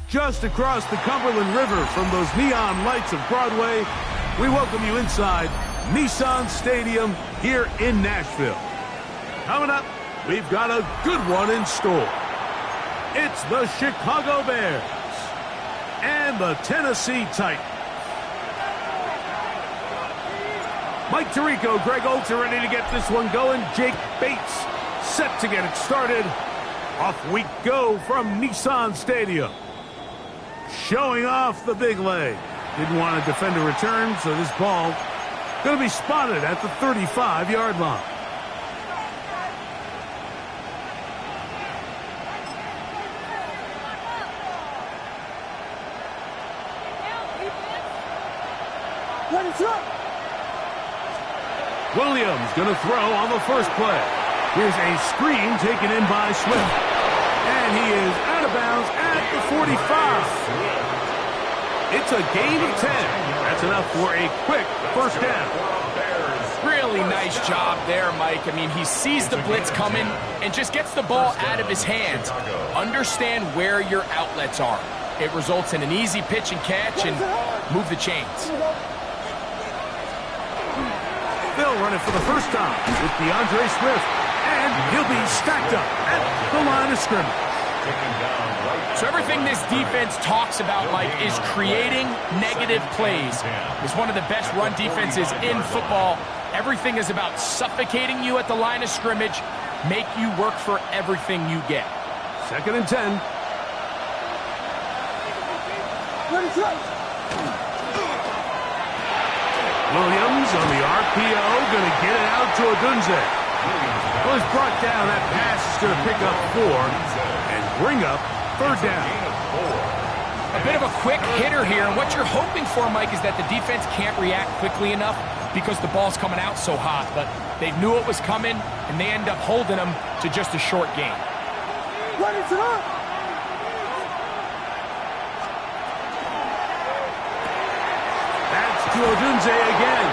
Just across the Cumberland River from those neon lights of Broadway, we welcome you inside Nissan Stadium here in Nashville. Coming up, we've got a good one in store. It's the Chicago Bears and the Tennessee Titans. Mike Tirico, Greg Oltz are ready to get this one going. Jake Bates set to get it started. Off we go from Nissan Stadium. Showing off the big leg. Didn't want to defend a return, so this ball going to be spotted at the 35-yard line. Williams going to throw on the first play. Here's a screen taken in by Swift. And he is out of bounds at the 45. It's a gain of 10. That's enough for a quick first down. Really nice job there, Mike. I mean, he sees the blitz coming and just gets the ball out of his hands. Understand where your outlets are. It results in an easy pitch and catch and move the chains. They'll run it for the first time with DeAndre Swift. And he'll be stacked up at the line of scrimmage. So everything this defense talks about, Mike, is creating negative plays. It's one of the best run defenses in football. Everything is about suffocating you at the line of scrimmage, make you work for everything you get. 2nd and 10. Williams on the RPO, going to get it out to Odunze. Well, he's brought down. That pass is going to pick up 4 and bring up 3rd down. A bit of a quick hitter here, and what you're hoping for, Mike, is that the defense can't react quickly enough because the ball's coming out so hot, but they knew it was coming, and they end up holding them to just a short gain. That's to Odunze again.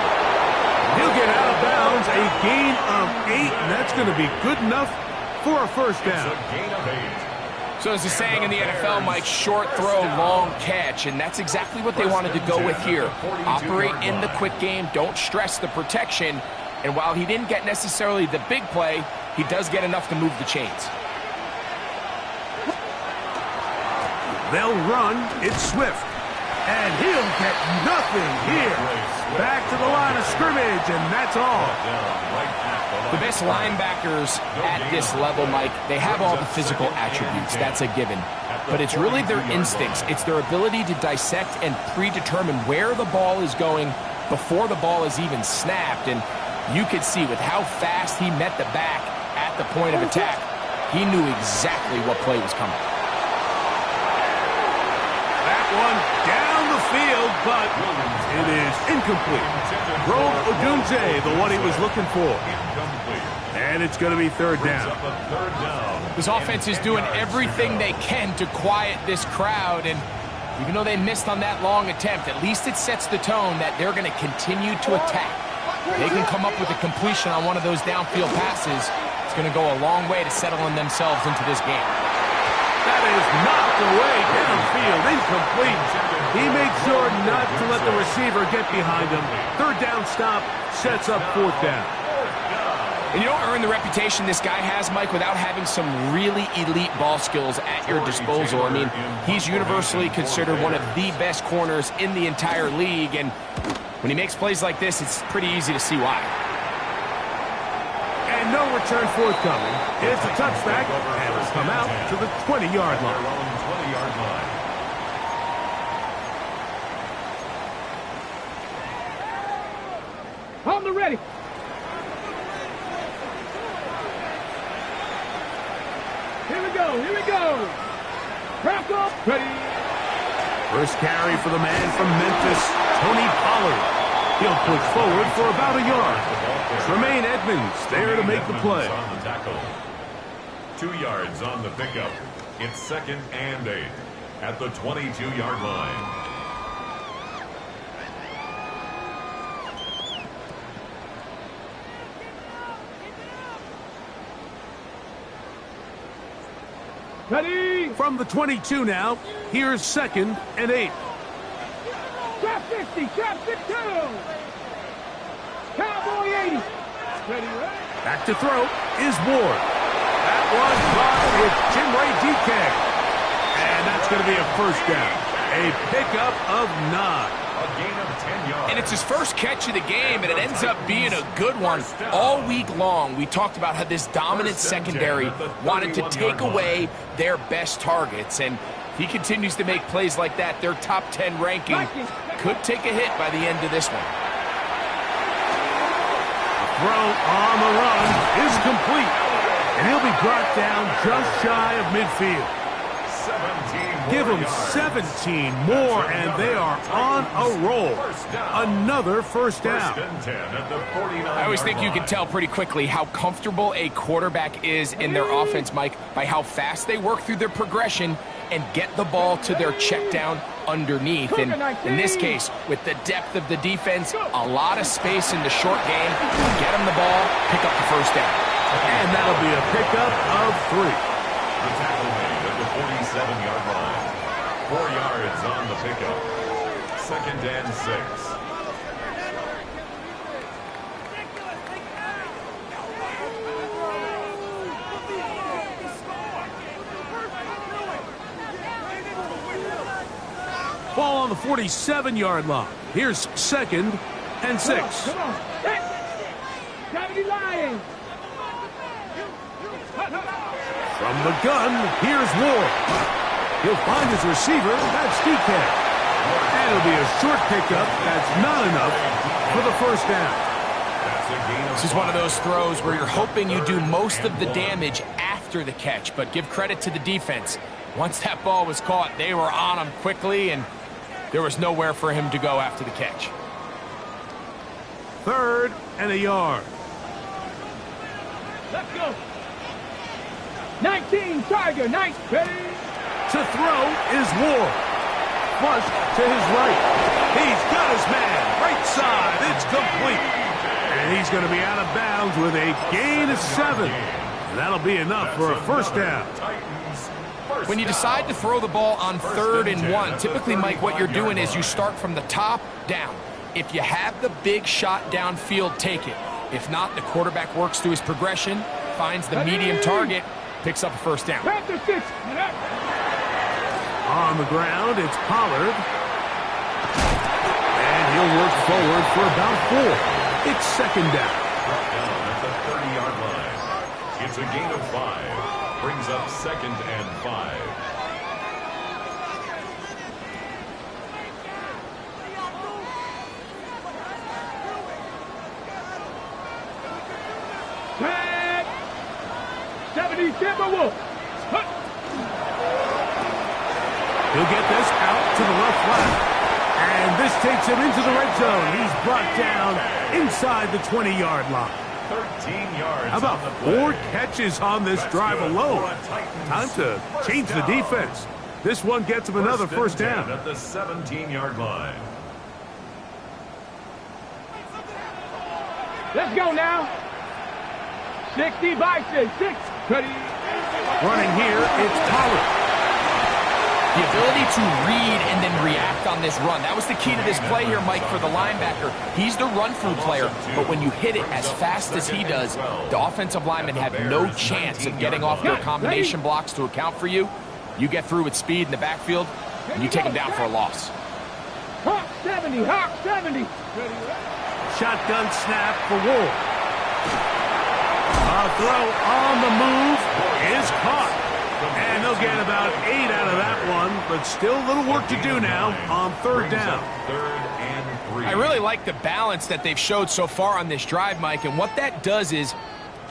He'll get out of bounds, a gain of 8, and that's going to be good enough for a first down. So as the saying in the NFL, Mike, short throw, long catch, and that's exactly what they wanted to go with here. Operate in the quick game, don't stress the protection, and while he didn't get necessarily the big play, he does get enough to move the chains. They'll run, it's Swift, and he'll get nothing here. Back to the line of scrimmage, and that's all. The best linebackers at this level, Mike, they have all the physical attributes. That's a given. But it's really their instincts. It's their ability to dissect and predetermine where the ball is going before the ball is even snapped. And you could see with how fast he met the back at the point of attack, he knew exactly what play was coming. That one down the field, but it is incomplete. Rome Odunze, the one he was looking for. And it's going to be 3rd down. This offense is doing everything they can to quiet this crowd, and even though they missed on that long attempt, at least it sets the tone that they're going to continue to attack. They can come up with a completion on one of those downfield passes. It's going to go a long way to settling themselves into this game. That is knocked away downfield, incomplete. He made sure not to let the receiver get behind him. 3rd down stop sets up 4th down. And you don't earn the reputation this guy has, Mike, without having some really elite ball skills at your disposal. I mean, he's universally considered one of the best corners in the entire league, and when he makes plays like this, it's pretty easy to see why. And no return forthcoming. It's a touchback, and it'll come out to the 20-yard line. Hold the ready. Here we go. Crack up, ready. First carry for the man from Memphis, Tony Pollard. He'll push forward for about a yard. Tremaine Edmonds there to make the play. 2 yards on the pickup. It's 2nd and 8 at the 22-yard line. Ready. From the 22 now, here's 2nd and 8. Trap 50, trap 52. Cowboy 80. Ready. Back to throw is Ward. That was caught with Jim Ray DK. And that's going to be a first down. A pickup of 9. A gain of 10 yards. And it's his first catch of the game, and it ends up being a good one. All week long, we talked about how this dominant secondary wanted to take away their best targets. And if he continues to make plays like that, their top 10 ranking could take a hit by the end of this one. Throw on the run is complete. And he'll be brought down just shy of midfield. Give them 17 more, and they are on a roll. Another first down. I always think you can tell pretty quickly how comfortable a quarterback is in their offense, Mike, by how fast they work through their progression and get the ball to their check down underneath. And in this case, with the depth of the defense, a lot of space in the short game, get them the ball, pick up the first down. And that'll be a pickup of 3. The tackle made at the 47-yard line. 4 yards on the pickup. 2nd and 6. Ball on the 47-yard line. Here's 2nd and 6. Come on. Gravity Lions. From the gun, here's Ward. He'll find his receiver. That's DK. And it'll be a short pickup. That's not enough for the first down. This is one of those throws where you're hoping you do most of the damage after the catch, but give credit to the defense. Once that ball was caught, they were on him quickly, and there was nowhere for him to go after the catch. 3rd and a yard. Let's go. 19, Tiger, nice. Ready. To throw is Ward. Flush to his right. He's got his man. Right side. It's complete. And he's going to be out of bounds with a gain of 7. That'll be enough for a first down. When you decide to throw the ball on 3rd and 1, typically, Mike, what you're doing is you start from the top down. If you have the big shot downfield, take it. If not, the quarterback works through his progression, finds the medium target, picks up a first down. On the ground, it's Pollard. And he'll work forward for about 4. It's 2nd down. Brought down at the 30-yard line. It's a gain of 5. Brings up 2nd and 5. Tag. 70 Timberwolves. He'll get this out to the left flat. And this takes him into the red zone. He's brought down inside the 20-yard line. 13 yards. How about 4 catches on this drive alone? Time to change the defense. This one gets him another first down. At the 17-yard line. Let's go now. 60 Bison, 6. Ready. Running here, it's Pollard. The ability to read and then react on this run. That was the key to this play here, Mike, for the linebacker. He's the run-through player, but when you hit it as fast as he does, the offensive linemen have no chance of getting off their combination blocks to account for you. You get through with speed in the backfield, and you take him down for a loss. Hawk 70, Hawk 70. Shotgun snap for Ward. A throw on the move is caught. And they'll get about 8 out of that one, but still a little work to do now on third down. I really like the balance that they've showed so far on this drive, Mike, and what that does is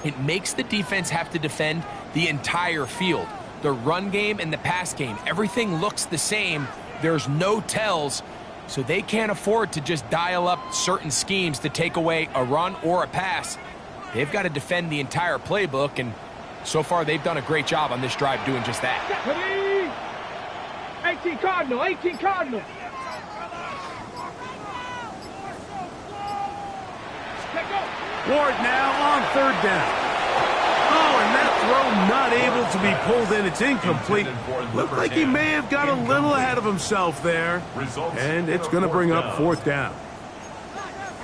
it makes the defense have to defend the entire field. The run game and the pass game, everything looks the same. There's no tells, so they can't afford to just dial up certain schemes to take away a run or a pass. They've got to defend the entire playbook, and so far they've done a great job on this drive doing just that. 18 Cardinal, 18 Cardinal. Ward now on third down. Oh, and that throw not able to be pulled in. It's incomplete. Looked like he may have got a little ahead of himself there. And it's going to bring up fourth down.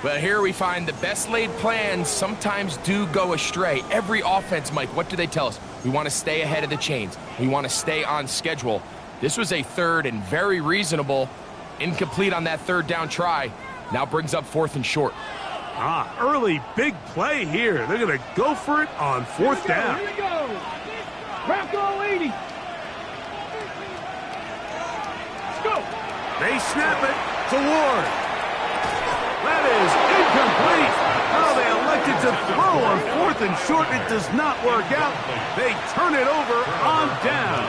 Well, here we find the best laid plans sometimes do go astray. Every offense, Mike, what do they tell us? We want to stay ahead of the chains. We want to stay on schedule. This was a third and very reasonable. Incomplete on that third down try. Now brings up fourth and short. Early big play here. They're going to go for it on fourth down. Here we go. Bronco 80. Let's go. They snap it to Ward. That is incomplete. Oh, they elected to throw on fourth and short. It does not work out. They turn it over on down.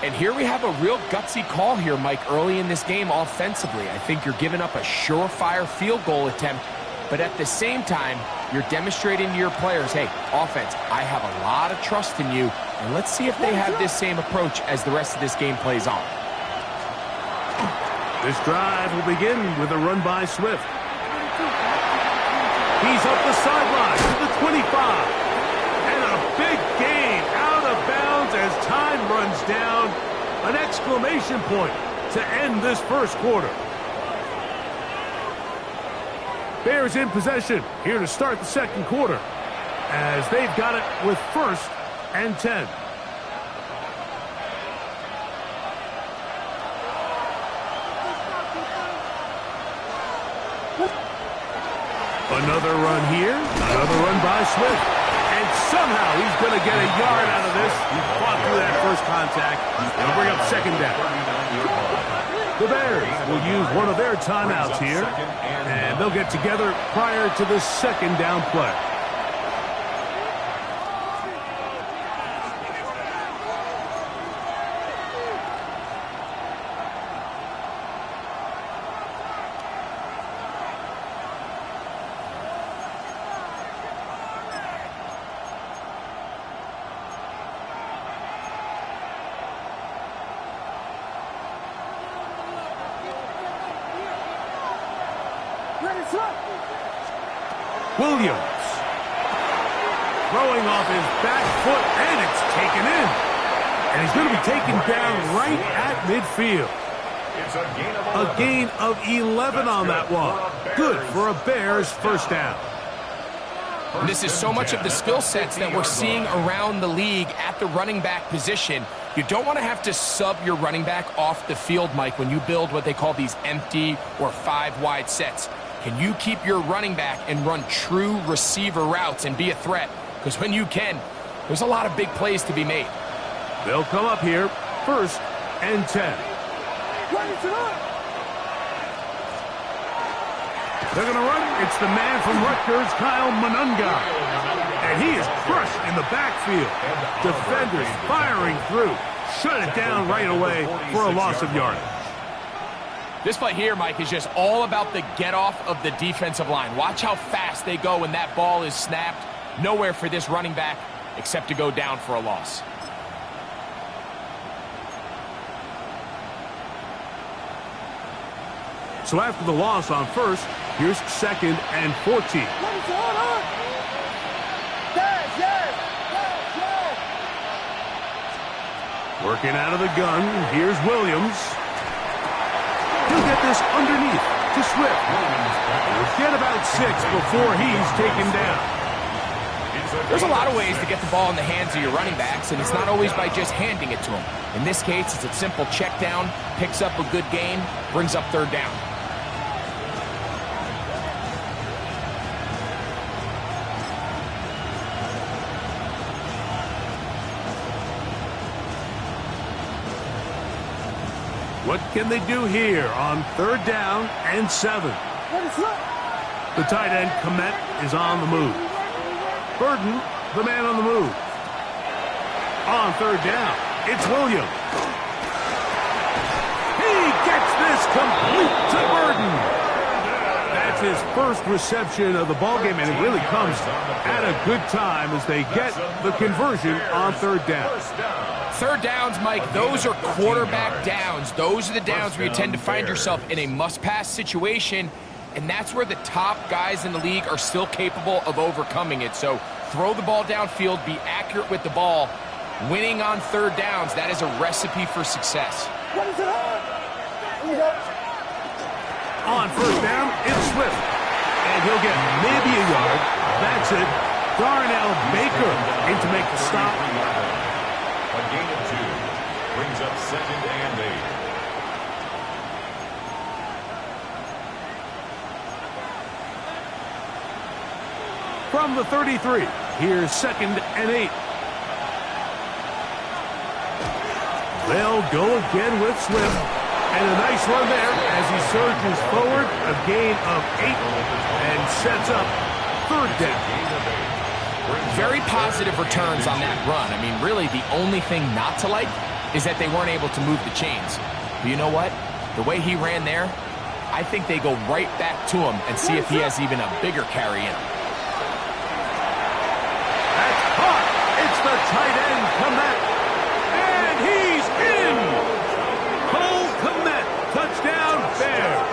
And here we have a real gutsy call here, Mike, early in this game offensively. I think you're giving up a surefire field goal attempt, but at the same time, you're demonstrating to your players, hey, offense, I have a lot of trust in you, and let's see if they have this same approach as the rest of this game plays on. This drive will begin with a run by Swift. He's up the sideline to the 25. And a big gain out of bounds as time runs down. An exclamation point to end this first quarter. Bears in possession here to start the second quarter as they've got it with first and 10. Another run here, another run by Swift. And somehow he's going to get a yard out of this. He fought through that first contact. It'll bring up second down. The Bears will use one of their timeouts here. And they'll get together prior to the second down play. Williams throwing off his back foot, and it's taken in. And he's going to be taken down right at midfield. A gain of 11 on that one. Good for a Bears first down. This is so much of the skill sets that we're seeing around the league at the running back position. You don't want to have to sub your running back off the field, Mike, when you build what they call these empty or 5-wide sets. Can you keep your running back and run true receiver routes and be a threat? Because when you can, there's a lot of big plays to be made. They'll come up here, first and 10. They're going to run. It's the man from Rutgers, Kyle Monunga. And he is crushed in the backfield. Defenders firing through. Shut it down right away for a loss of yardage. This play here, Mike, is just all about the get-off of the defensive line. Watch how fast they go when that ball is snapped. Nowhere for this running back except to go down for a loss. So after the loss on first, here's second and 14. Working out of the gun, here's Williams. He'll get this underneath to Swift. We'll get about 6 before he's taken down. There's a lot of ways to get the ball in the hands of your running backs, and it's not always by just handing it to them. In this case, it's a simple check down, picks up a good gain, brings up 3rd down. What can they do here on 3rd down and 7? The tight end, Komet, is on the move. Burden, the man on the move. On 3rd down, it's Williams. He gets this complete to Burden. That's his first reception of the ballgame, and it really comes at a good time as they get the conversion on 3rd down. 3rd downs, Mike, those are quarterback downs. Those are the downs where you tend to find yourself in a must-pass situation, and that's where the top guys in the league are still capable of overcoming it. So throw the ball downfield, be accurate with the ball. Winning on 3rd downs, that is a recipe for success. On 1st down, it's Swift. And he'll get maybe a yard. That's it. Darnell Baker in to make the stop. A gain of 2 brings up 2nd and 8. From the 33, here's 2nd and 8. They'll go again with Swift. And a nice run there as he surges forward. A gain of 8 and sets up 3rd down. Very positive returns on that run. I mean, really, the only thing not to like is that they weren't able to move the chains. But you know what? The way he ran there, I think they go right back to him and see if he has even a bigger carry in him. That's caught. It's the tight end, Komet. And he's in. Cole Komet, touchdown Bears.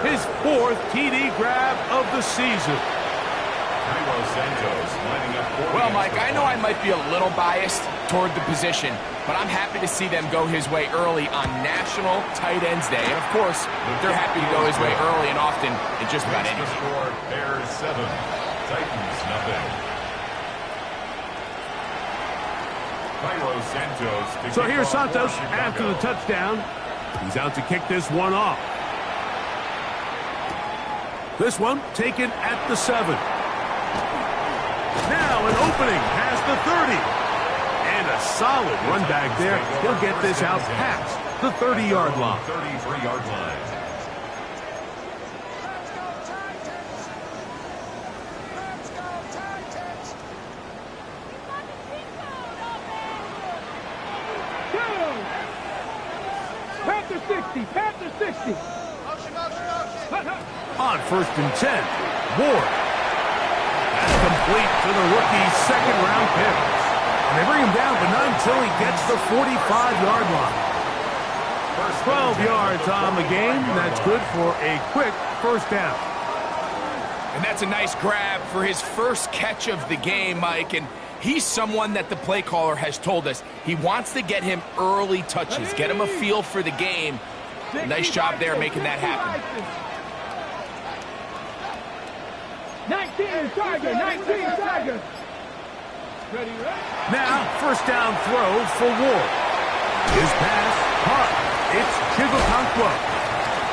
His 4th TD grab of the season. Well, Mike, I know I might be a little biased toward the position, but I'm happy to see them go his way early on National Tight Ends Day. And, of course, they're happy to go his way early and often in just about anything. Bears 7, Titans nothing. So here's Santos after the touchdown. He's out to kick this one off. This one taken at the 7. Now an opening past the 30. And a solid run back there. He'll get this out past the 30-yard line. 33-yard line. Panther 60, Panther 60. On 1st and 10, Ward. That's complete to the rookie's 2nd-round pick. And they bring him down, but not until he gets the 45-yard line. 12 yards on the game. That's good for a quick 1st down. And that's a nice grab for his first catch of the game, Mike. And he's someone that the play caller has told us he wants to get him early touches, get him a feel for the game. Nice job there making that happen. 19 Tiger, 19 Tiger. Now, 1st down throw for Ward. His pass caught. It's Chigotankwa.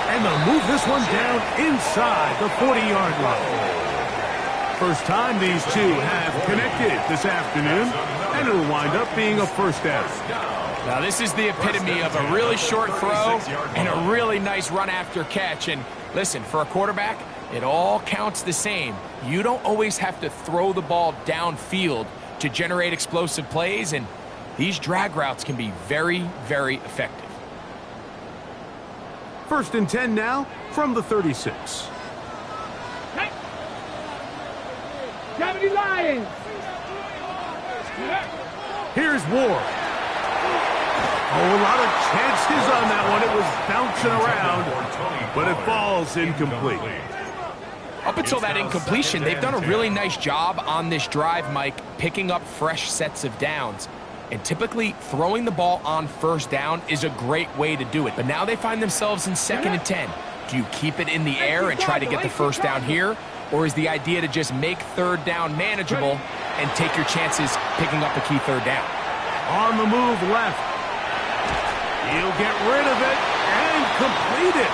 And they'll move this one down inside the 40-yard line. First time these two have connected this afternoon, and it'll wind up being a 1st down. Now, this is the epitome of a really short throw and a really nice run after catch. And listen, for a quarterback, it all counts the same. You don't always have to throw the ball downfield to generate explosive plays, and these drag routes can be very, very effective. 1st and 10 now from the 36. 70 Lions. Here's Ward. Oh, a lot of chances on that one. It was bouncing around, but it falls incomplete. Up until that incompletion, they've done a really nice job on this drive, Mike, picking up fresh sets of downs. And typically, throwing the ball on first down is a great way to do it. But now they find themselves in 2nd and 10. Do you keep it in the air and try to get the first down here? Or is the idea to just make 3rd down manageable and take your chances picking up a key 3rd down? On the move left. He'll get rid of it and complete it.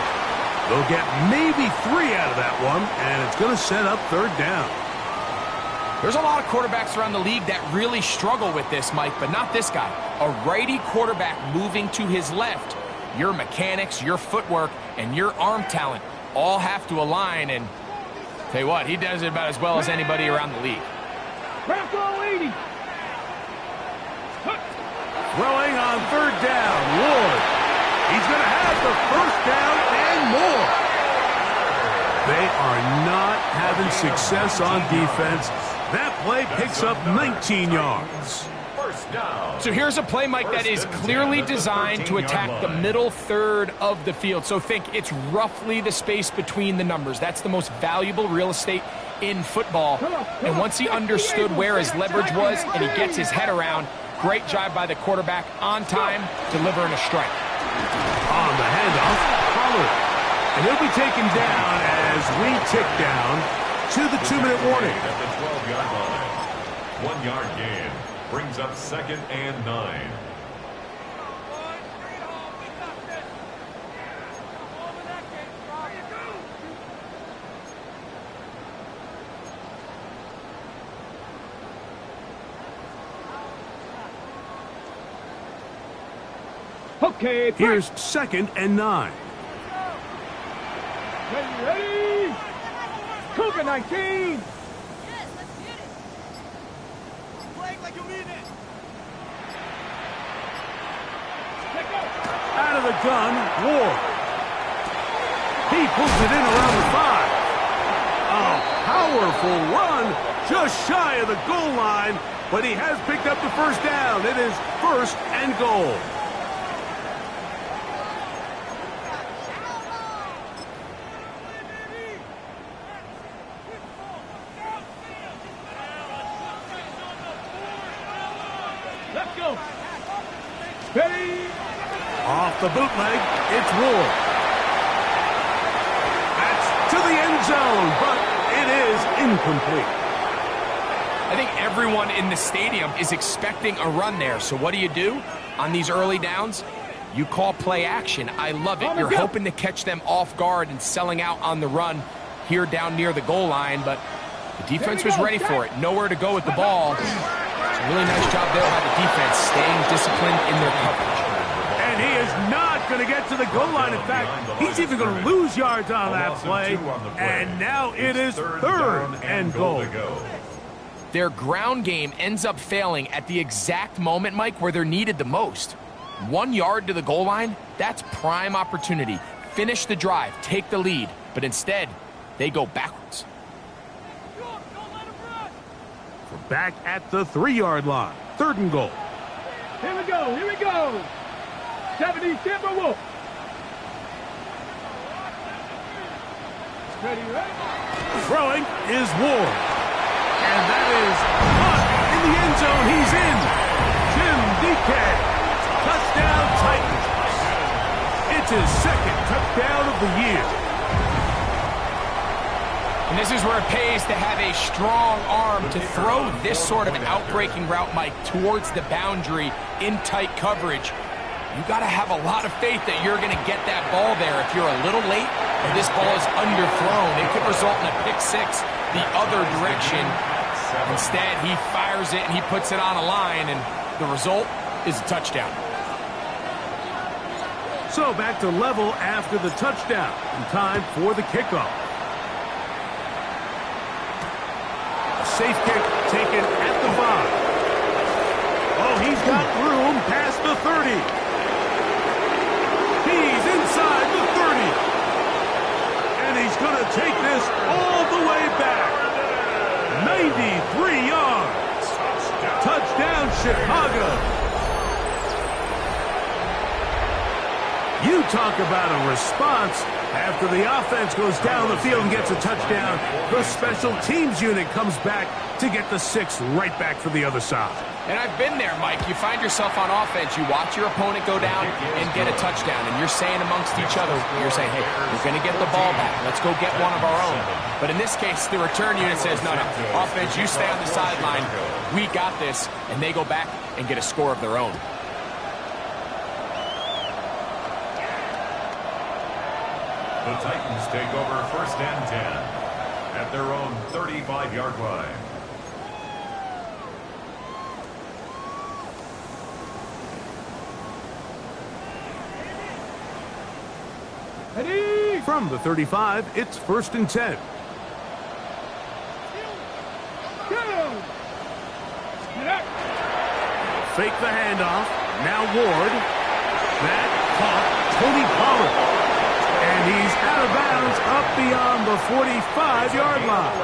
They'll get maybe 3 out of that one, and it's going to set up 3rd down. There's a lot of quarterbacks around the league that really struggle with this, Mike, but not this guy. A righty quarterback moving to his left. Your mechanics, your footwork, and your arm talent all have to align, and tell you what, he does it about as well as anybody around the league. Throwing on 3rd down, Ward. He's going to have the first down and more. They are not having success on defense. That play picks up 19 yards. First down. So here's a play, Mike, that is clearly designed to attack the middle 3rd of the field. So think it's roughly the space between the numbers. That's the most valuable real estate in football. And once he understood where his leverage was and he gets his head around, great job by the quarterback on time, delivering a strike. On the handoff, Pollard. And he'll be taken down as we tick down to the 2-minute warning. At the 12-yard line. 1-yard gain brings up 2nd and 9. Okay, Here's 2nd and 9. ready? Cougar 19. Out of the gun, Ward. He pulls it in around the 5. A powerful run just shy of the goal line, but he has picked up the first down. It is 1st and goal. Let's go. Ready? Off the bootleg, it's Ward. That's to the end zone, but it is incomplete. I think everyone in the stadium is expecting a run there. So what do? On these early downs? You call play action. I love it. You're hoping to catch them off guard and selling out on the run here down near the goal line, but the defense was ready for it. Nowhere to go with the ball. It's a really nice job there by the defense, staying disciplined in their coverage. And he is not going to get to the goal line. In fact, he's even going to lose yards on that play. And now it is 3rd and goal. Their ground game ends up failing at the exact moment, Mike, where they're needed the most. 1 yard to the goal line, that's prime opportunity. Finish the drive, take the lead, but instead, they go backwards. We're back at the 3-yard line. 3rd and goal. Here we go. Here we go. 70 Timberwolf. Ready, ready? Throwing is Ward. And that is caught in the end zone. He's in. Jim DK. Touchdown Titans. It's his 2nd touchdown of the year. And this is where it pays to have a strong arm to throw this sort of out-breaking route, Mike, towards the boundary in tight coverage. You got to have a lot of faith that you're going to get that ball there. If you're a little late and this ball is underthrown, it could result in a pick 6 the other direction. Instead, he fires it and he puts it on a line, and the result is a touchdown. So back to level after the touchdown. And time for the kickoff. A safe kick taken at the 5. Oh, he's got room past the 30. He's inside the 30. And he's going to take this all the way back. 93 yards. Touchdown, Chicago. You talk about a response. After the offense goes down the field and gets a touchdown, the special teams unit comes back to get the 6 right back for the other side. And I've been there, Mike. You find yourself on offense, you watch your opponent go down and get a touchdown, and you're saying amongst each other, you're saying, hey, we're going to get the ball back. Let's go get one of our own. But in this case, the return unit says, no, offense, you stay on the sideline. We got this, and they go back and get a score of their own. The Titans take over 1st and 10 at their own 35-yard line. Ready? From the 35, it's 1st and 10. Go! Fake the handoff. Now Ward. That caught Tony Pollard. And he's out of bounds up beyond the 45-yard line.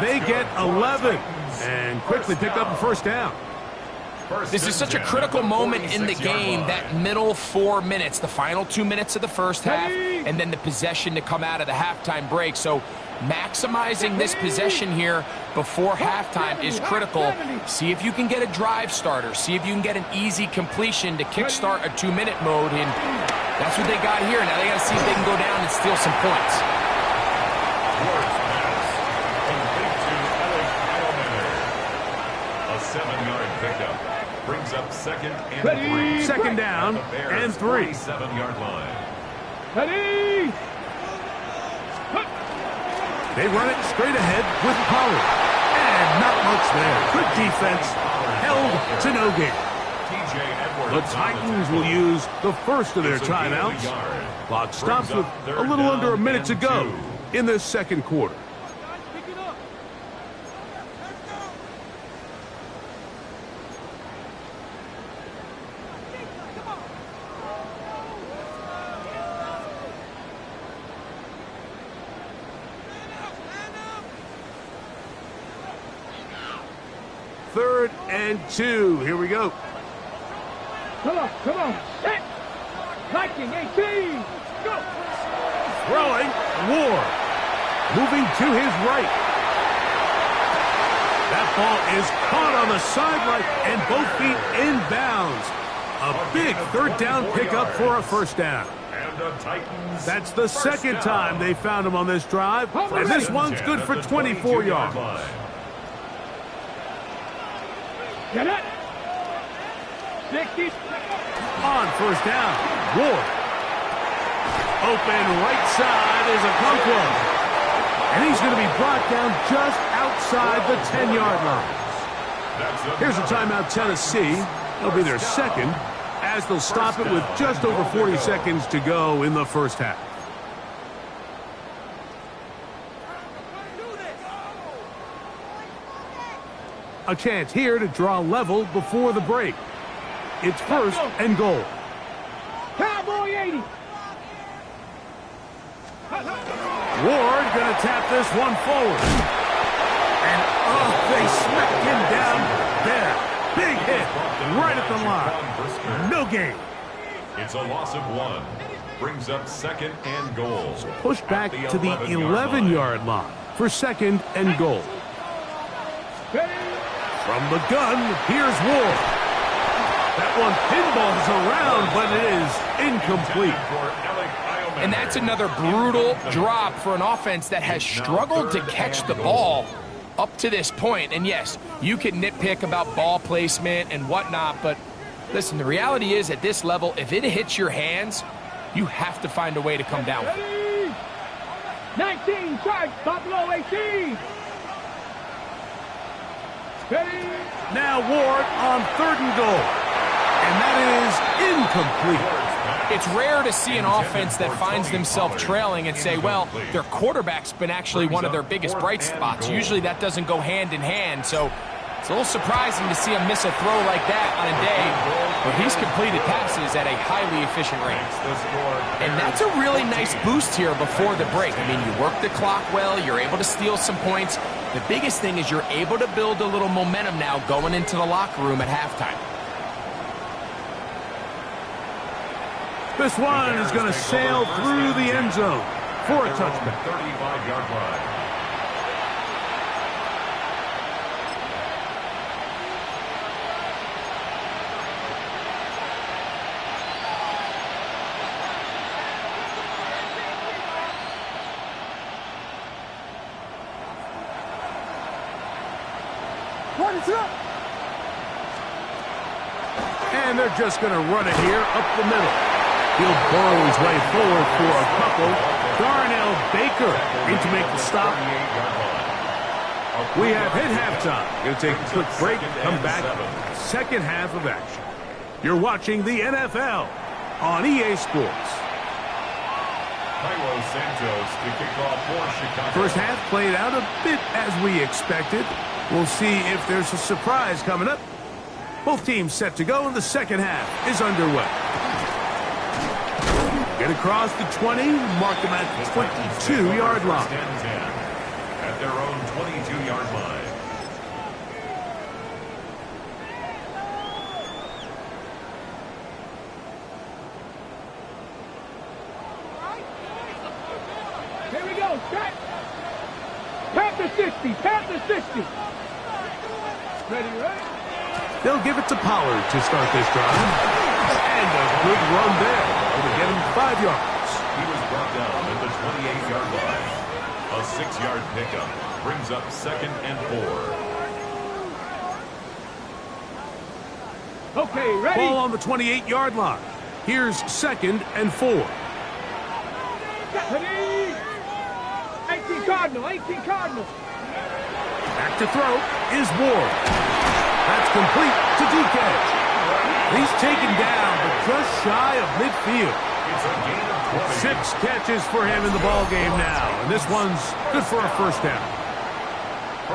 They get 11 and quickly pick up a 1st down. This is such a critical moment in the game, that middle 4 minutes, the final 2 minutes of the first half, and then the possession to come out of the halftime break. So maximizing this possession here before halftime is critical. See if you can get a drive starter. See if you can get an easy completion to kickstart a 2-minute mode. And that's what they got here. Now they got to see if they can go down and steal some points. A 7-yard pickup brings up 2nd and 3. 2nd down and 3. 7-yard line. Ready? They run it straight ahead with Pollard. And not much there. Good defense. Held to no gain. The Titans will use the first of their timeouts. Clock stops with a little under a minute to go in this 2nd quarter. Third and 2. Here we go. Come on. Set. Viking 18. Go. Throwing. Ward. Moving to his right. That ball is caught on the sideline and both feet inbounds. A big 3rd down pickup for a 1st down. That's the 2nd time they found him on this drive. And this one's good for 24 yards. Get it. 60. On 1st down, Ward. Open right side is Okonkwo. And he's going to be brought down just outside the 10-yard line. Here's a timeout, Tennessee. It'll be their 2nd, as they'll stop it with just over 40 seconds to go in the 1st half. A chance here to draw level before the break. It's 1st and goal. Cowboy 80. Ward going to tap this one forward. And they smacked him down there. Big hit right at the line. No gain. It's a loss of 1. Brings up 2nd and goal. Pushed back to the 11-yard line for 2nd and goal. From the gun, here's Ward. That one pinballs around, but it is incomplete. And that's another brutal drop for an offense that has struggled to catch the ball up to this point. And yes, you can nitpick about ball placement and whatnot, but listen, the reality is at this level, if it hits your hands, you have to find a way to come down with it. 19 strikes, Buffalo 18. Now Ward on 3rd and goal. And that is incomplete. It's rare to see an offense that finds themselves trailing and say, well, their quarterback's been actually one of their biggest bright spots. Usually that doesn't go hand in hand, so it's a little surprising to see him miss a throw like that on a day where he's completed passes at a highly efficient rate. And that's a really nice boost here before the break. I mean, you work the clock well, you're able to steal some points. The biggest thing is you're able to build a little momentum now going into the locker room at halftime. This one is going to sail through the end zone for a touchback. 35-yard line. And they're just going to run it here up the middle. He'll burrow his way forward for a couple. Darnell Baker in to make the stop. We have hit halftime. Going to take a quick break, come back. Second half of action. You're watching the NFL on EA Sports. Santos to kick off for Chicago. First half played out a bit as we expected. We'll see if there's a surprise coming up. Both teams set to go, and the second half is underway. Get across the 20, mark them at the 22-yard line. At their own 22-yard line. Here we go, set. Panther 60, Panther 60. Ready, right? They'll give it to Pollard to start this drive. And a good run there. It'll get him 5 yards. He was brought down at the 28-yard line. A 6-yard pickup brings up 2nd and 4. Okay, ready? Ball on the 28-yard line. Here's 2nd and 4. Ready? 18 Cardinal, 18 Cardinal. Back to throw is Ward. That's complete to DK. He's taken down, but just shy of midfield. It's a gain of 20. 6 catches for him in the ball game now, and this one's good for a first down.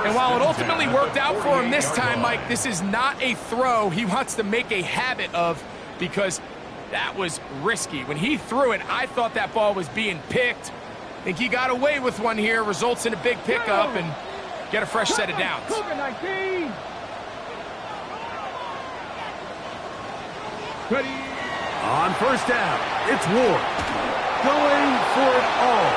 And while it ultimately worked out for him this time, Mike, this is not a throw he wants to make a habit of, because that was risky. When he threw it, I thought that ball was being picked. I think he got away with one here, results in a big pickup, and get a fresh set of downs. Cougar 19. Ready? On first down, it's Ward. Going for it all.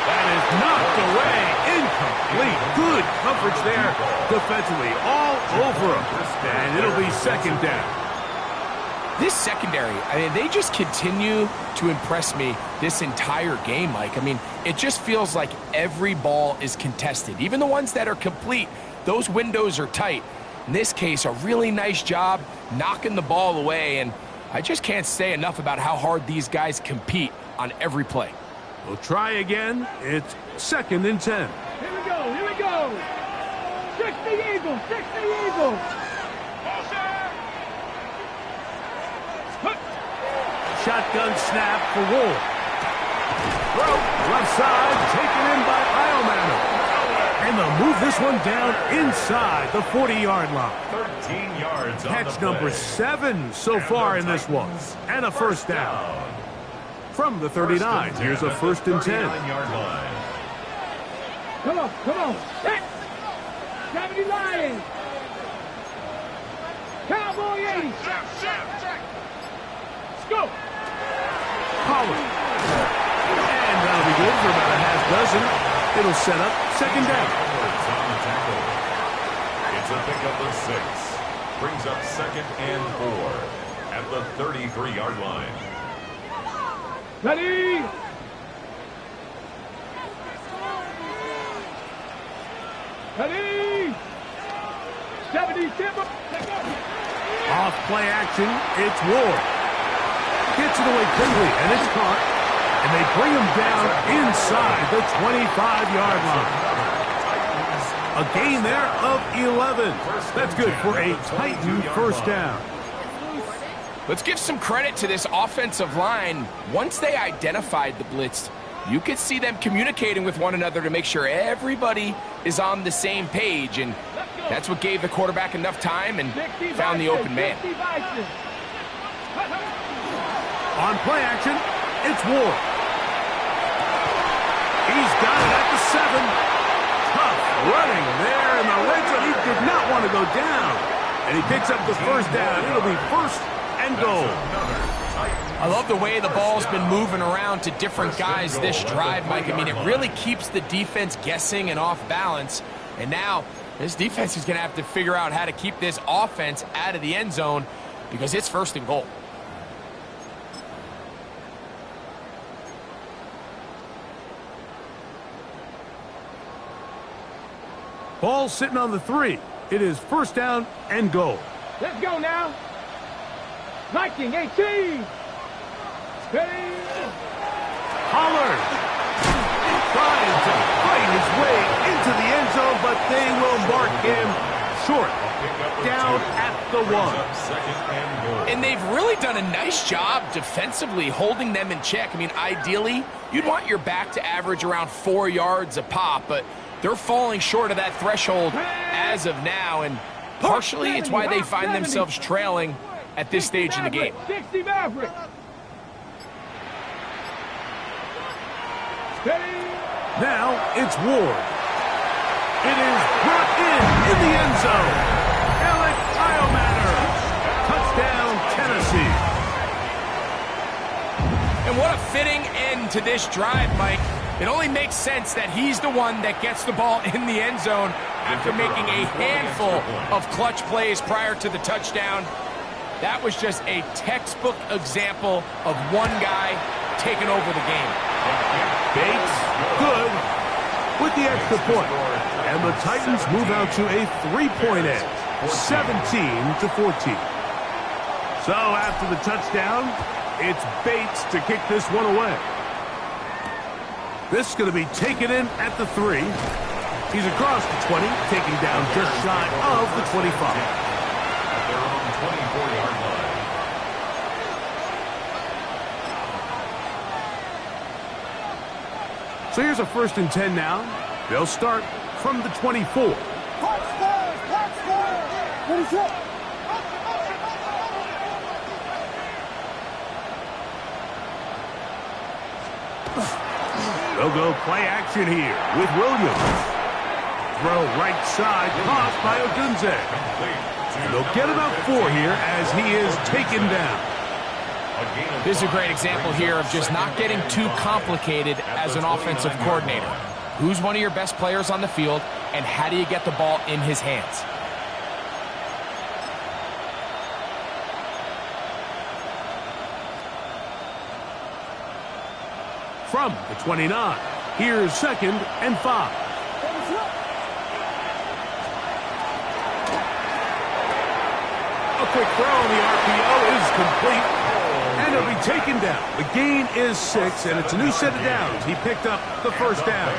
That is knocked away. Incomplete. Good coverage there defensively. All over him. And it'll be 2nd down. This secondary, I mean, they just continue to impress me this entire game, Mike. I mean, it just feels like every ball is contested. Even the ones that are complete, those windows are tight. In this case, a really nice job knocking the ball away, and I just can't say enough about how hard these guys compete on every play. We'll try again. It's 2nd and 10. Here we go, here we go. 60 Eagles, 60 Eagles. Shotgun snap for Ward. Throw, left side, taken in by Iomanno. And they'll move this one down inside the 40-yard line. 13 yards on Catch the number play. 7 so far in this one. And a first down. From the 39, here's a 1st and 10. 39-yard line. Come on, come on. Set. 70 Lions. Cowboy 80. Let's go. Pollard. And that'll be good for about a half dozen. It'll set up 2nd down. Edwards on the tackle. It's a pickup of 6. Brings up 2nd and 4 at the 33-yard line. Ready? Ready? 70 Timber. Off play action, it's Ward. Gets it away quickly, and it's caught. And they bring him down inside the 25-yard line. A gain there of 11. That's good for a Titan first down. Let's give some credit to this offensive line. Once they identified the blitz, you could see them communicating with one another to make sure everybody is on the same page, and that's what gave the quarterback enough time and found the open man. On play action, it's Ward. He's got it at the 7. Tough running there in the red zone. He did not want to go down. And he picks up the first down. It'll be 1st and goal. Another Titan I love the way the ball's been moving around to different guys this drive, Mike. I mean, it really keeps the defense guessing and off balance. And now this defense is going to have to figure out how to keep this offense out of the end zone because it's 1st and goal. Ball sitting on the 3. It is 1st down and goal. Let's go now. Viking 18. Steady. Pollard trying to fight his way into the end zone, but they will mark him short. Down at the 1. And they've really done a nice job defensively holding them in check. I mean, ideally, you'd want your back to average around 4 yards a pop, but they're falling short of that threshold as of now, and partially it's why they find themselves trailing at this stage in the game. 60 Maverick. Steady. Now it's Ward. It is brought in the end zone. Alec Iomatter. Touchdown, Tennessee. And what a fitting end to this drive, Mike. It only makes sense that he's the one that gets the ball in the end zone after making a handful of clutch plays prior to the touchdown. That was just a textbook example of one guy taking over the game. Bates, good, with the extra point. And the Titans move out to a 3-point edge, 17-14. So after the touchdown, it's Bates to kick this one away. This is going to be taken in at the 3. He's across the 20, taking down just shy of the 25. At their own 24-yard line. So here's a 1st and 10 now. They'll start from the 24. They'll go play action here with Williams. Throw right side, caught by Odunze. And they'll get about 4 here as he is taken down. This is a great example here of just not getting too complicated as an offensive coordinator. Who's one of your best players on the field, and how do you get the ball in his hands? From the 29, here's 2nd and 5. A quick throw on the RPO is complete. And he'll be taken down. The gain is 6, and it's a new set of downs. He picked up the 1st down.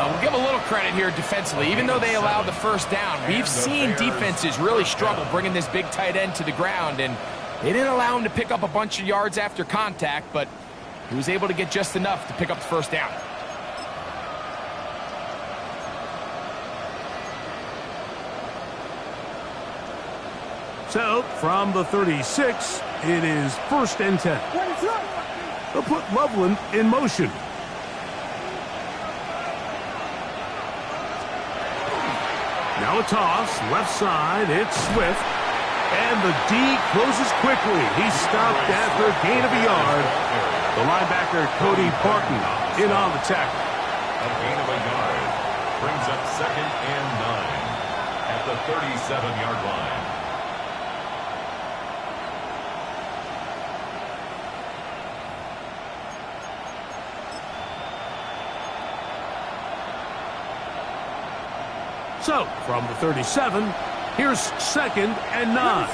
We'll give a little credit here defensively. Even though they allowed the 1st down, we've seen defenses really struggle bringing this big tight end to the ground, and they didn't allow him to pick up a bunch of yards after contact, but he was able to get just enough to pick up the 1st down. So, from the 36, it is 1st and 10. They'll put Loveland in motion. Now a toss, left side, it's Swift. And the D closes quickly. He's stopped after a gain of a yard. The linebacker, Cody Barton, in on the tackle. A gain of a yard brings up 2nd and 9 at the 37-yard line. So, from the 37, here's 2nd and 9.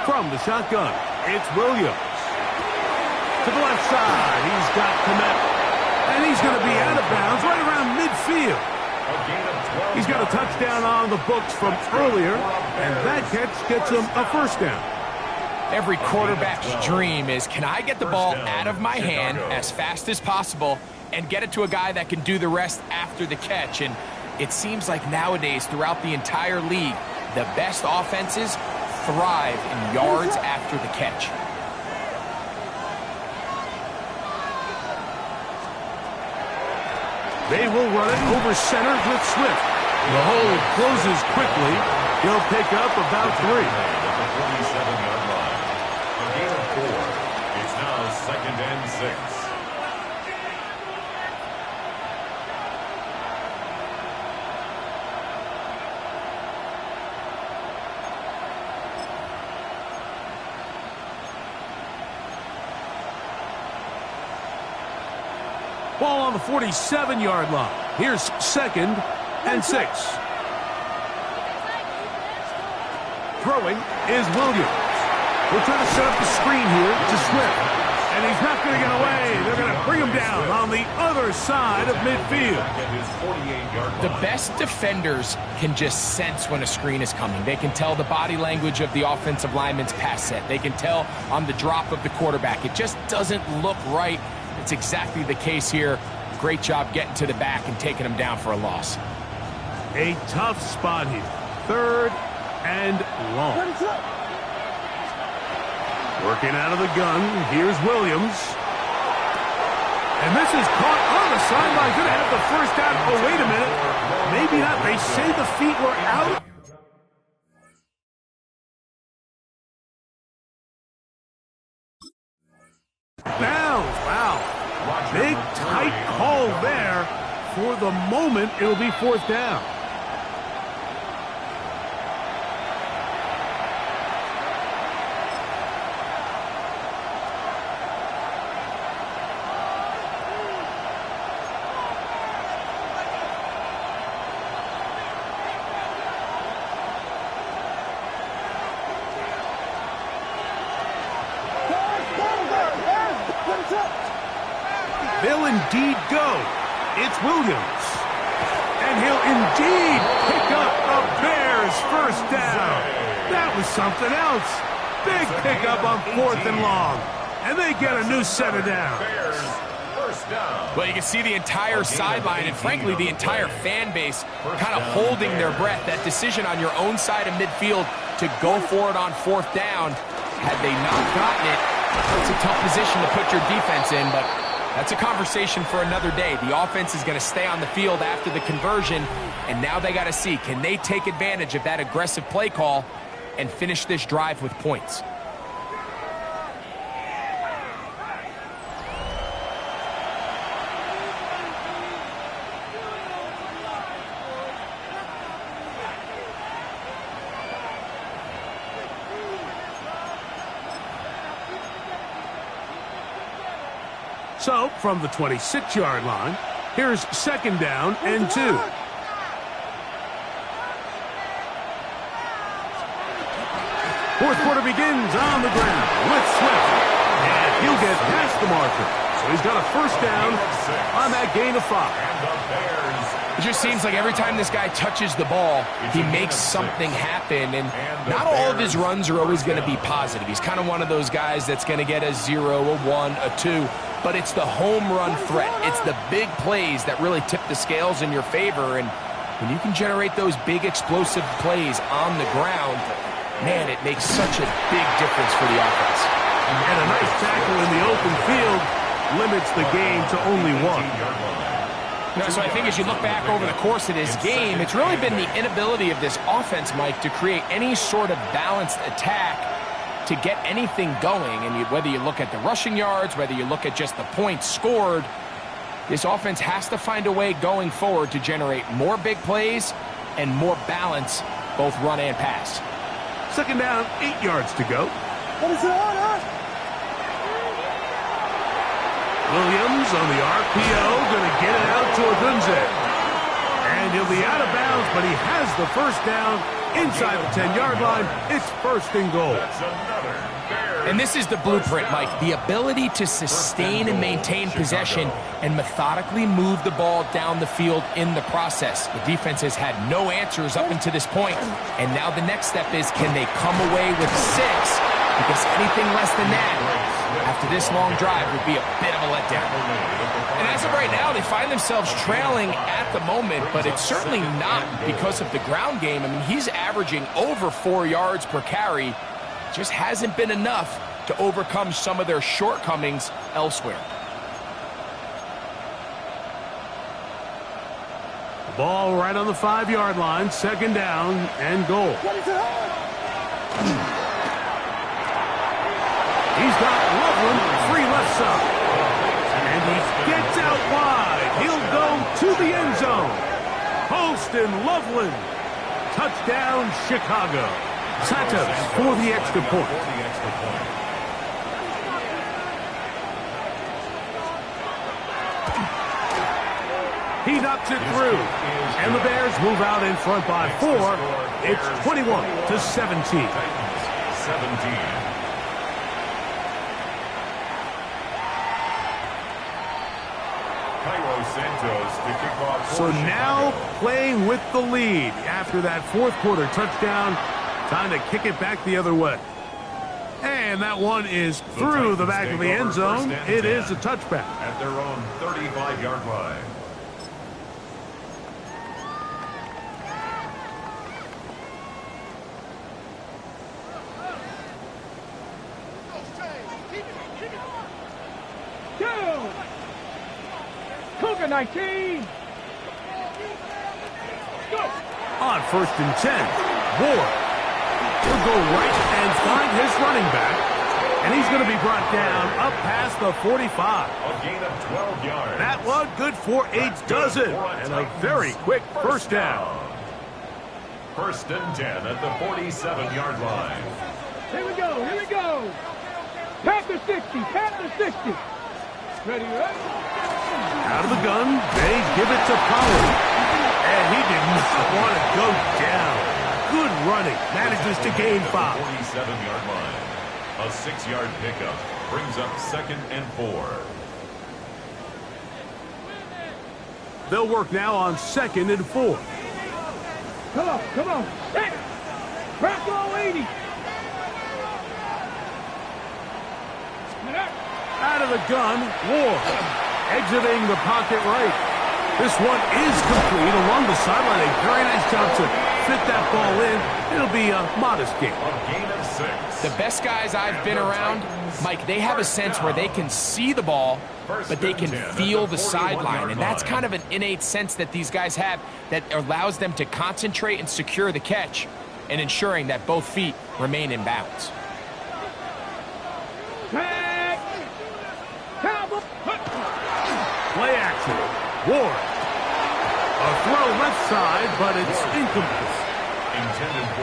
From the shotgun, it's Williams. To the left side, he's got Kmet. And he's going to be out of bounds right around midfield. He's got a touchdown on the books from earlier, and that catch gets him a 1st down. Every quarterback's dream is, can I get the ball out of my hand as fast as possible and get it to a guy that can do the rest after the catch? And it seems like nowadays, throughout the entire league, the best offenses thrive in yards after the catch. They will run it over center with Swift. The hold closes quickly. He'll pick up about 3. At the 47-yard line. A gain of 4. It's now 2nd and 6. Ball on the 47-yard line. Here's 2nd and 6. Throwing is Williams. We'll try to set up the screen here to Swift. And he's not going to get away. They're going to bring him down on the other side of midfield. The best defenders can just sense when a screen is coming. They can tell the body language of the offensive lineman's pass set. They can tell on the drop of the quarterback. It just doesn't look right. It's exactly the case here. Great job getting to the back and taking him down for a loss. A tough spot here. 3rd and long. Working out of the gun. Here's Williams. And this is caught on the sideline. Going to have the first down. Oh, wait a minute. Maybe not. They say the feet were out. Bounds. Wow. Big, tight call there. For the moment, it'll be 4th down. They'll indeed go. It's Williams. And he'll indeed pick up the Bears' first down. That was something else. Big pickup on 4th and long. And they get a new set of downs. Well, you can see the entire sideline and, frankly, the entire fan base kind of holding their breath. That decision on your own side of midfield to go for it on 4th down, had they not gotten it, it's a tough position to put your defense in, but that's a conversation for another day. The offense is going to stay on the field after the conversion, and now they got to see, can they take advantage of that aggressive play call and finish this drive with points? So, from the 26-yard line, here's 2nd down and 2. Fourth quarter begins on the ground with Swift. And he'll get past the marker. So he's got a first down on that gain of 5. It just seems like every time this guy touches the ball, he makes something happen, and not all of his runs are always going to be positive. He's kind of one of those guys that's going to get a 0, a 1, a 2, but it's the home run threat. It's the big plays that really tip the scales in your favor, and when you can generate those big explosive plays on the ground, man, it makes such a big difference for the offense. And a nice tackle in the open field limits the gain to only 1. So I think as you look back over the course of this game, it's really been the inability of this offense, Mike, to create any sort of balanced attack to get anything going. And whether you look at the rushing yards, whether you look at just the points scored, this offense has to find a way going forward to generate more big plays and more balance, both run and pass. 2nd down, 8 yards to go. Williams on the RPO, going to get it out to Odunze. And he'll be out of bounds, but he has the first down inside the 10-yard line. It's 1st and goal. And this is the blueprint, Mike. The ability to sustain and maintain possession and methodically move the ball down the field in the process. The defense has had no answers up until this point, and now the next step is, can they come away with 6? Because anything less than that after this long drive would be a bit of a letdown. And as of right now, they find themselves trailing at the moment, but it's certainly not because of the ground game. I mean, he's averaging over 4 yards per carry. Just hasn't been enough to overcome some of their shortcomings elsewhere. Ball right on the 5-yard line, second down and goal. He's got Loveland free left side. And he gets out wide. He'll go to the end zone. Holston Loveland. Touchdown, Chicago. Santos for the extra point. He knocks it through. And the Bears move out in front by 4. It's 21-17. 17. Santos to kick off. So now playing with the lead after that fourth quarter touchdown. Time to kick it back the other way. And that one is through the back of the end zone. It is a touchback. At their own 35-yard line. Cougar 19. Go. On 1st and 10, Ward will go right and find his running back. And he's going to be brought down up past the 45. A gain of 12 yards. That one good for a dozen. And a very quick first down. 1st and 10 at the 47-yard line. Here we go. Here we go. Panther 60. Panther 60. Ready, ready? Out of the gun, they give it to Pollard. And he did not want to go down. Good running. Manages to gain 5. 47-yard line. A 6-yard pickup brings up 2nd and 4. They'll work now on 2nd and 4. Come on, come on. Hey. Bracco 80. Out of the gun, Ward. Exiting the pocket right. This one is complete along the sideline. A very nice job to fit that ball in. It'll be a modest gain. A gain of 6. The best guys I've been around, Mike, they have a sense where they can see the ball, but they can feel the sideline. And that's kind of an innate sense that these guys have that allows them to concentrate and secure the catch and ensuring that both feet remain in bounds. Play action. Ward. A throw left side, but it's incomplete.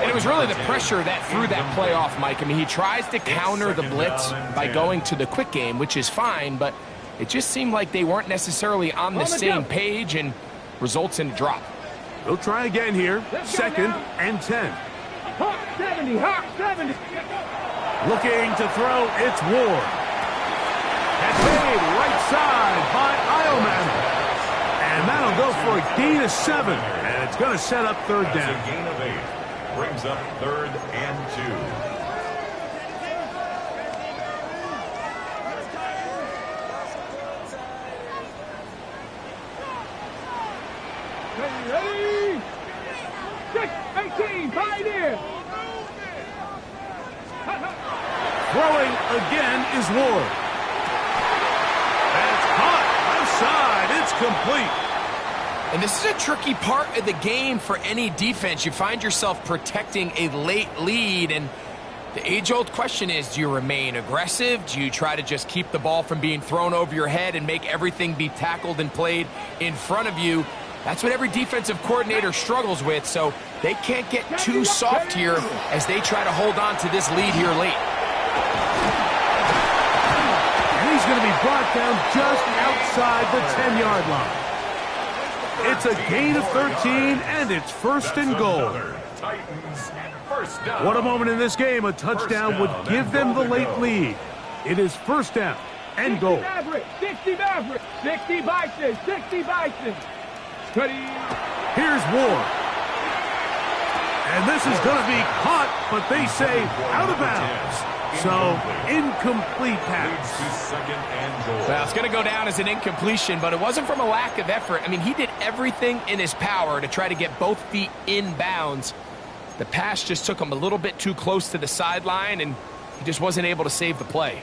And it was really the pressure that threw that play off, Mike. I mean, he tries to counter the blitz by going to the quick game, which is fine, but it just seemed like they weren't necessarily on the same page and results in a drop. They'll try again here. 2nd and 10. Hawk 70, Hawk 70. Looking to throw, it's Ward. That's made right side by Ioman. And that'll go for a gain of 7. And it's going to set up 3rd down. A gain of 8. Brings up 3rd and 2. Ready? 6-18, Pioneer. Throwing again is Ward. That's caught. Left side. It's complete. And this is a tricky part of the game for any defense. You find yourself protecting a late lead, and the age-old question is, do you remain aggressive? Do you try to just keep the ball from being thrown over your head and make everything be tackled and played in front of you? That's what every defensive coordinator struggles with, so they can't get too soft here as they try to hold on to this lead here late. And he's going to be brought down just outside the 10-yard line. It's a gain of 13, and it's 1st and goal. Titans first down. What a moment in this game. A touchdown would give them the late lead. It is 1st down and goal. 60 Maverick, 60 Bison, 60 Bison. Ready? Here's Ward. And this is going to be caught, but they say out of bounds. So, incomplete pass. Well, it's going to go down as an incompletion, but it wasn't from a lack of effort. I mean, he did everything in his power to try to get both feet in bounds. The pass just took him a little bit too close to the sideline, and he just wasn't able to save the play.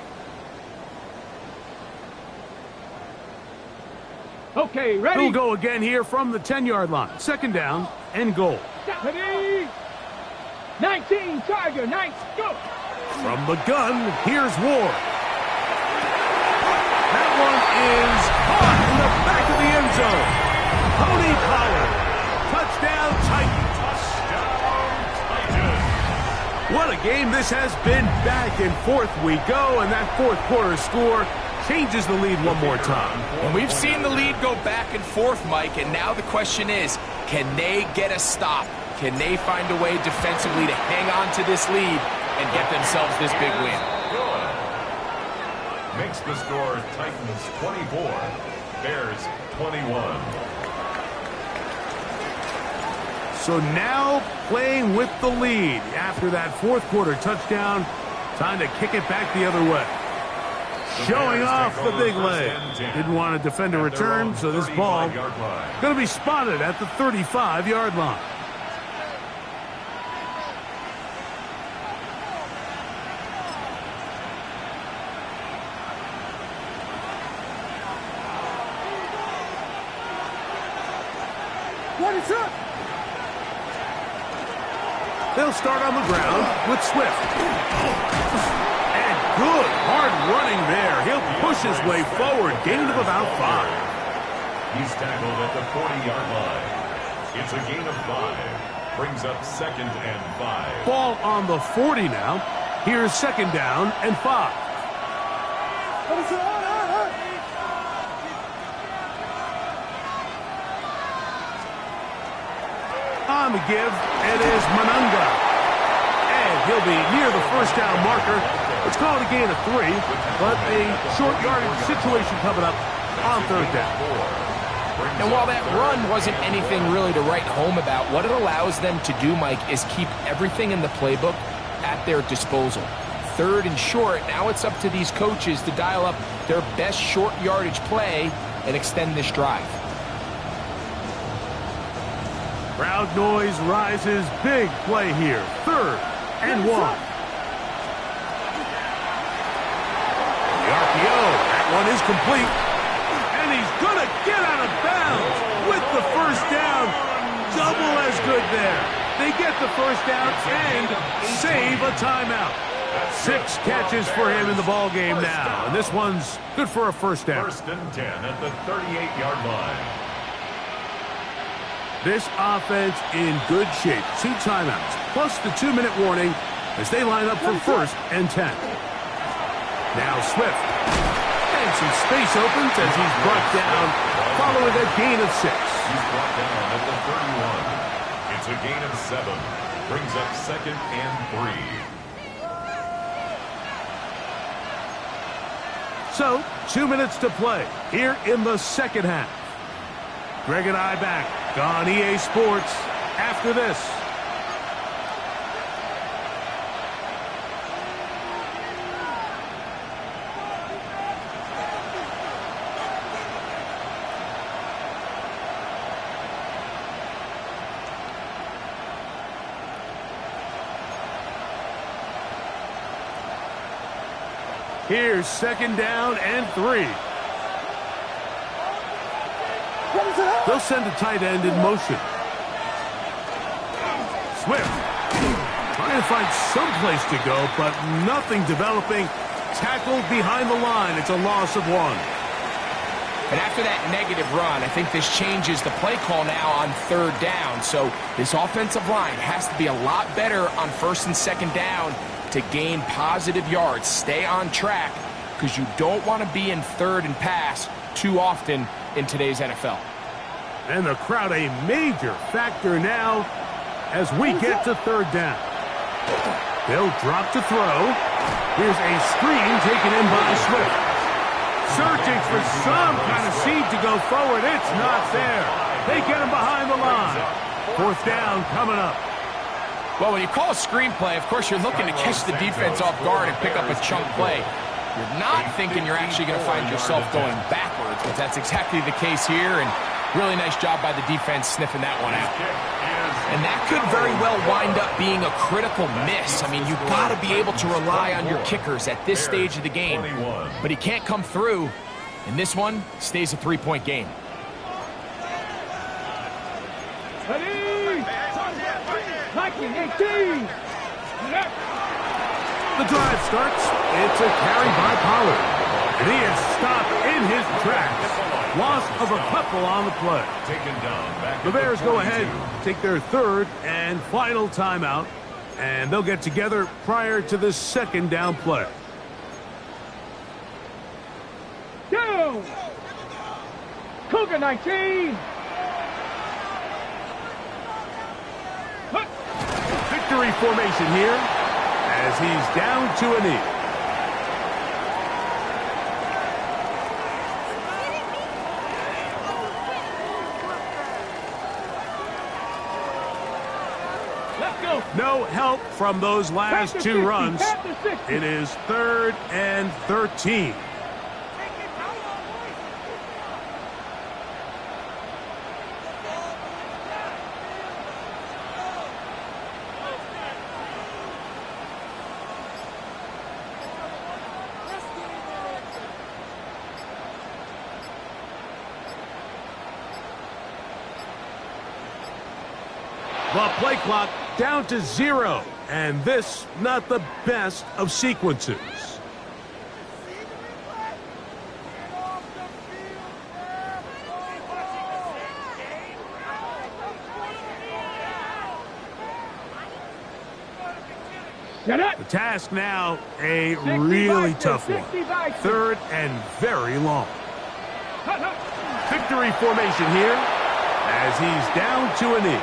Okay, ready? We'll go again here from the 10-yard line. Second down and goal. Ready? 19, Tiger, 9, go! From the gun, here's Ward. That one is caught in the back of the end zone. Tony Pollard. Touchdown, Titans. What a game this has been. Back and forth we go, and that fourth quarter score changes the lead one more time. And we've seen the lead go back and forth, Mike, and now the question is, can they get a stop? Can they find a way defensively to hang on to this lead and get themselves this big win? Makes the score Titans 24, Bears 21. So now playing with the lead after that fourth quarter touchdown. Time to kick it back the other way. Showing off the big leg. Didn't want to defend a return, so this ball going to be spotted at the 35-yard line. What is up? They'll start on the ground with Swift. And good hard running there. He'll push his way forward. Gain of about 5. He's tackled at the 40-yard line. It's a gain of 5. Brings up second and 5. Ball on the 40 now. Here's second down and 5. On the give, it is Manunga. And he'll be near the first down marker. Let's call it a gain of 3, but a short yardage situation coming up on third down. And while that run wasn't anything really to write home about, what it allows them to do, Mike, is keep everything in the playbook at their disposal. Third and short, now it's up to these coaches to dial up their best short yardage play and extend this drive. Crowd noise rises. Big play here. Third and 1. The RPO. That one is complete. And he's going to get out of bounds with the first down. Double as good there. They get the first down and save a timeout. 6 catches for him in the ball game now. And this one's good for a first down. First and 10 at the 38-yard line. This offense in good shape. 2 timeouts, plus the 2-minute warning as they line up for first and 10. Now Swift. And some space opens as he's brought down following a gain of 6. He's brought down at the 31. It's a gain of 7. Brings up second and 3. So, 2 minutes to play here in the second half. Greg and I back on EA Sports after this. Here's second down and 3. They'll send a tight end in motion. Swift trying to find some place to go, but nothing developing. Tackled behind the line. It's a loss of 1. And after that negative run, I think this changes the play call now on third down. So this offensive line has to be a lot better on first and second down to gain positive yards. Stay on track because you don't want to be in third and pass too often in today's NFL. And the crowd a major factor now as we get to third down. They'll drop to throw. Here's a screen taken in by Swift. Searching for some kind of seed to go forward. It's not there. They get him behind the line. Fourth down coming up. Well, when you call a screenplay, of course, you're looking to catch the defense off guard and pick up a chunk play. You're not thinking you're actually going to find yourself going backwards, but that's exactly the case here, and really nice job by the defense sniffing that one out. And that could very well wind up being a critical miss. I mean, you've got to be able to rely on your kickers at this stage of the game. But he can't come through, and this one stays a 3-point game. Ready? Nike 18. The drive starts. It's a carry by Pollard. And he is stopped in his tracks. Loss of a couple on the play. Taken down back The Bears go ahead, take their third and final timeout, and they'll get together prior to the second down play. Down. Cougar 19. Victory formation here as he's down to a knee. No help from those last two runs. It is 3rd and 13. The play clock down to 0, and this not the best of sequences. The task now, a really tough one. 3rd and very long. Victory formation here as he's down to a knee.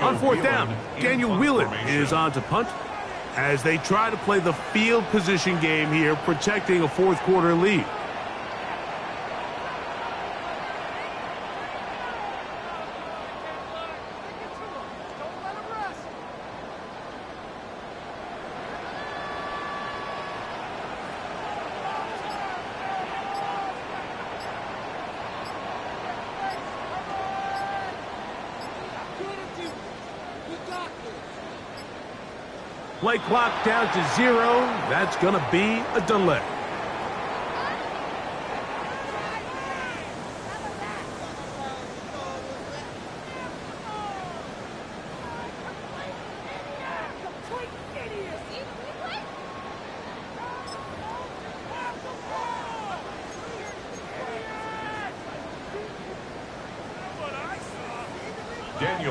On 4th down, Daniel Whelan is on to punt as they try to play the field position game here, protecting a 4th quarter lead. Play clock down to 0. That's going to be a delay.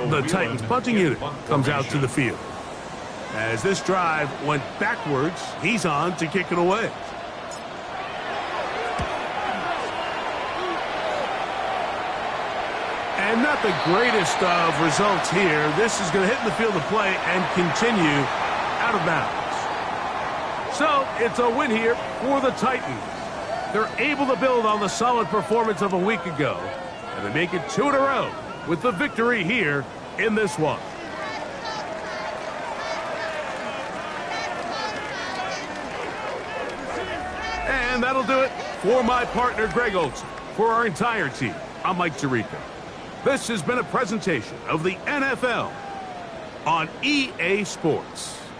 The Titans punting unit comes out to the field. As this drive went backwards, he's on to kick it away. And not the greatest of results here. This is going to hit in the field of play and continue out of bounds. So it's a win here for the Titans. They're able to build on the solid performance of a week ago, and they make it 2 in a row with the victory here in this one. And that'll do it for my partner, Greg Olson. For our entire team, I'm Mike Tirico. This has been a presentation of the NFL on EA Sports.